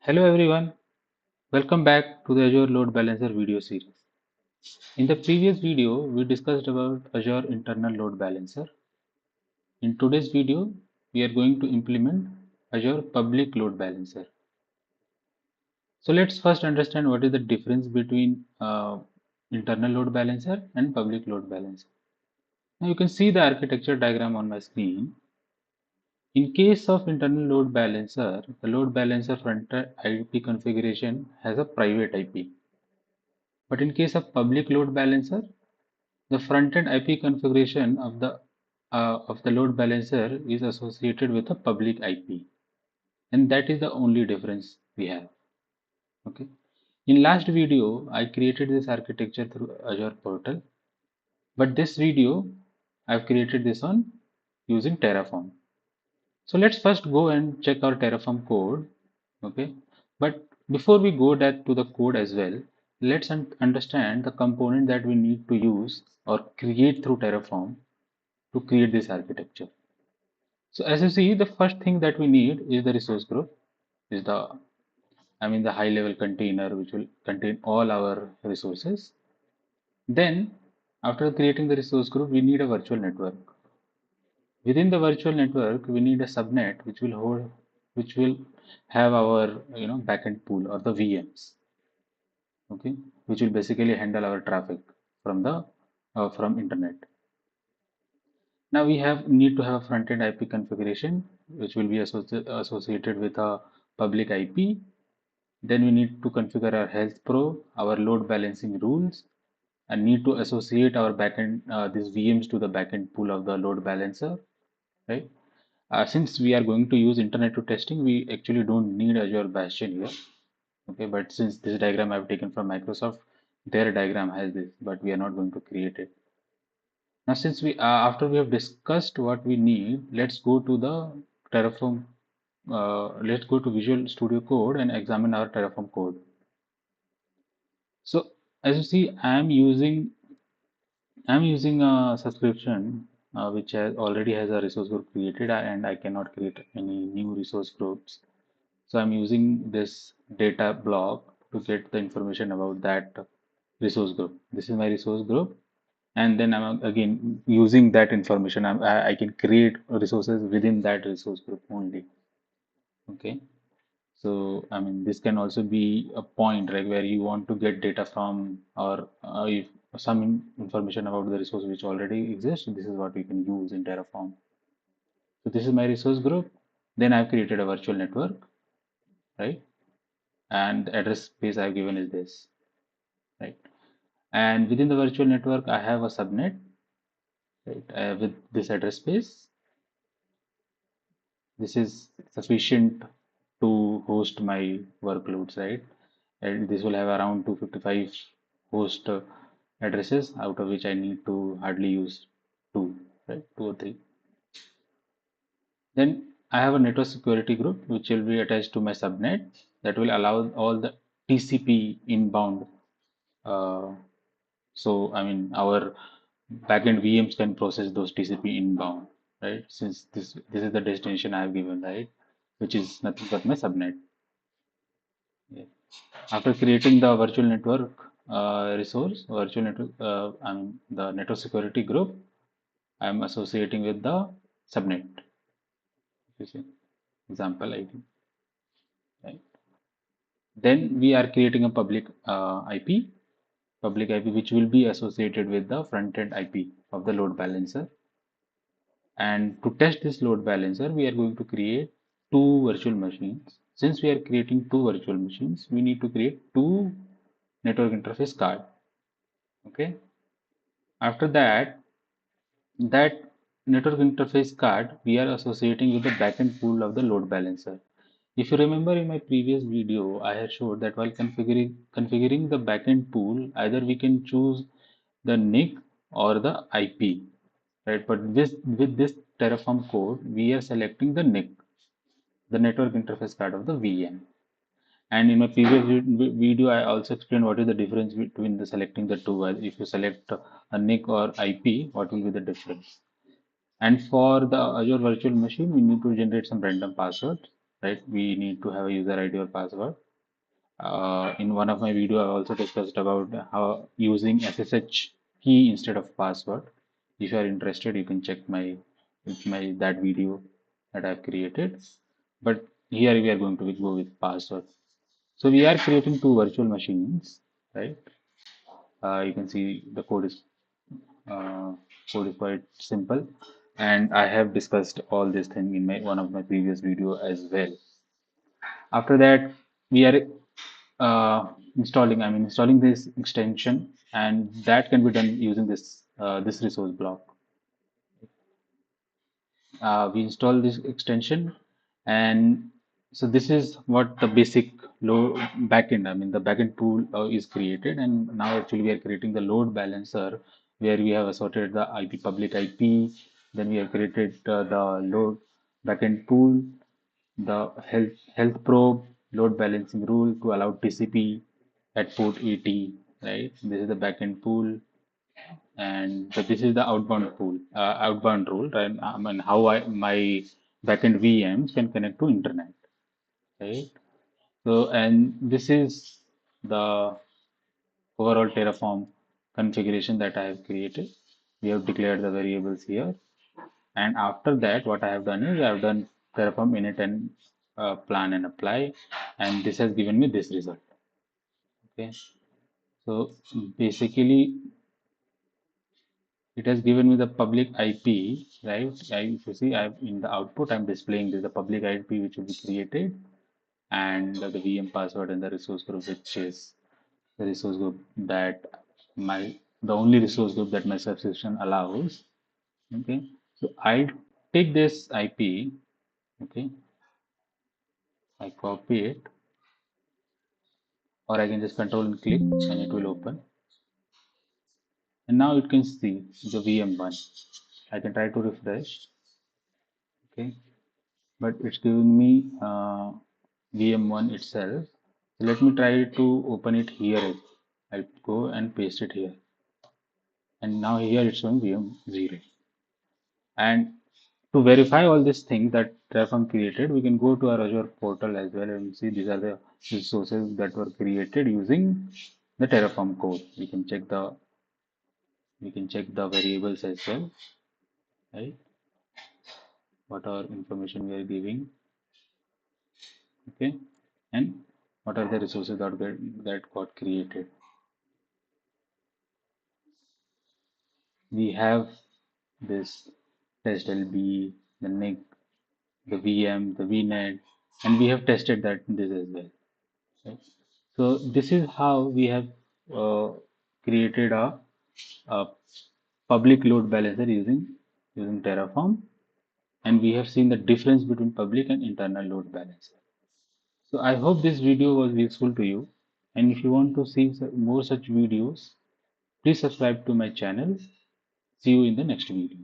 Hello everyone, welcome back to the Azure Load Balancer video series. In the previous video, we discussed about Azure Internal Load Balancer. In today's video, we are going to implement Azure Public Load Balancer. So let's first understand what is the difference between internal load balancer and public load balancer. Now you can see the architecture diagram on my screen. In case of internal load balancer, the load balancer front-end IP configuration has a private IP. But in case of public load balancer, the front-end IP configuration of the load balancer is associated with a public IP, and that is the only difference we have. Okay. In last video, I created this architecture through Azure portal, but this video I've created this on using Terraform. So let's first go and check our Terraform code. Okay. But before we go that to the code as well, let's understand the component that we need to use or create through Terraform to create this architecture. So as you see, the first thing that we need is the resource group, is the high level container which will contain all our resources. Then after creating the resource group, we need a virtual network. Within the virtual network, we need a subnet which will have our backend pool or the VMs, okay, which will basically handle our traffic from the from internet. Now we have need to have a front-end IP configuration, which will be associated with a public IP. Then we need to configure our health pro, our load balancing rules, and need to associate our backend these VMs to the backend pool of the load balancer, right? Since we are going to use internet to testing, we actually don't need Azure Bastion here. Okay, but since this diagram I've taken from Microsoft, their diagram has this, but we are not going to create it. Now, since we after we have discussed what we need, let's go to the Terraform. Let's go to Visual Studio Code and examine our Terraform code. So, as you see, I'm using a subscription which already has a resource group created, and I cannot create any new resource groups. So I'm using this data block to get the information about that resource group. This is my resource group, and then I'm again using that information. I can create resources within that resource group only. Okay, so this can also be a point, right, where you want to get data from, or if some information about the resource which already exists. This is what we can use in Terraform. So this is my resource group. Then I've created a virtual network, right? And the address space I've given is this, right? And within the virtual network, I have a subnet, right, with this address space. This is sufficient to host my workloads, right? And this will have around 255 host addresses, out of which I need to hardly use two, right? Two or three. Then I have a network security group which will be attached to my subnet that will allow all the TCP inbound. Uh, our backend VMs can process those TCP inbound, right? Since this is the destination I have given, right? Which is nothing but my subnet. Yeah. After creating the virtual network virtual network, the network security group, I am associating with the subnet. You see, example ID, right? Then we are creating a public IP which will be associated with the front-end IP of the load balancer. And to test this load balancer, we are going to create two virtual machines. Since we are creating two virtual machines, we need to create two network interface card. Okay. After that network interface card, we are associating with the backend pool of the load balancer. If you remember in my previous video, I had showed that while configuring the backend pool, either we can choose the NIC or the IP, right? But with this Terraform code, we are selecting the NIC, the network interface card of the VM. And in my previous video, I also explained what is the difference between the selecting the two. If you select a NIC or IP, what will be the difference? And for the Azure virtual machine, we need to generate some random passwords, right? We need to have a user ID or password. In one of my video, I also discussed about how using SSH key instead of password. If you are interested, you can check my that video that I've created. But here we are going to go with password. So we are creating two virtual machines, right? You can see the uh, code is quite simple, and I have discussed all this thing in my one of my previous video as well. After that, we are installing this extension, and that can be done using this resource block. We install this extension, and so this is what the basic load backend. The backend tool is created, and now actually we are creating the load balancer where we have assorted the IP public IP. Then we have created the load backend tool, the health probe load balancing rule to allow TCP at port 80, right? This is the backend pool, and this is the outbound rule, right? How my backend VMs can connect to internet, right? So, and this is the overall Terraform configuration that I have created. We have declared the variables here, and after that, what I have done is I have done Terraform init and plan and apply, and this has given me this result. Okay, so basically it has given me the public IP, right? If you see, in the output, I'm displaying the public IP which will be created, and the VM password and the resource group, which is the resource group that the only resource group that my subscription allows. Okay, so I'll take this IP. Okay, I copy it, or I can just control and click, and it will open. And now you can see the VM1. I can try to refresh. Okay, but it's giving me VM1 itself. So let me try to open it here. I'll go and paste it here. And now here it's showing VM0. And to verify all these things that Terraform created, we can go to our Azure portal as well and see these are the resources that were created using the Terraform code. We can check the variables as well, right? What are information we are giving, okay? And what are the resources that got created? We have this test LB, the NIC, the VM, the VNet, and we have tested that this as well. Right? So this is how we have uh, created a public load balancer using Terraform, and we have seen the difference between public and internal load balancer. So I hope this video was useful to you, and if you want to see more such videos, please subscribe to my channel. See you in the next video.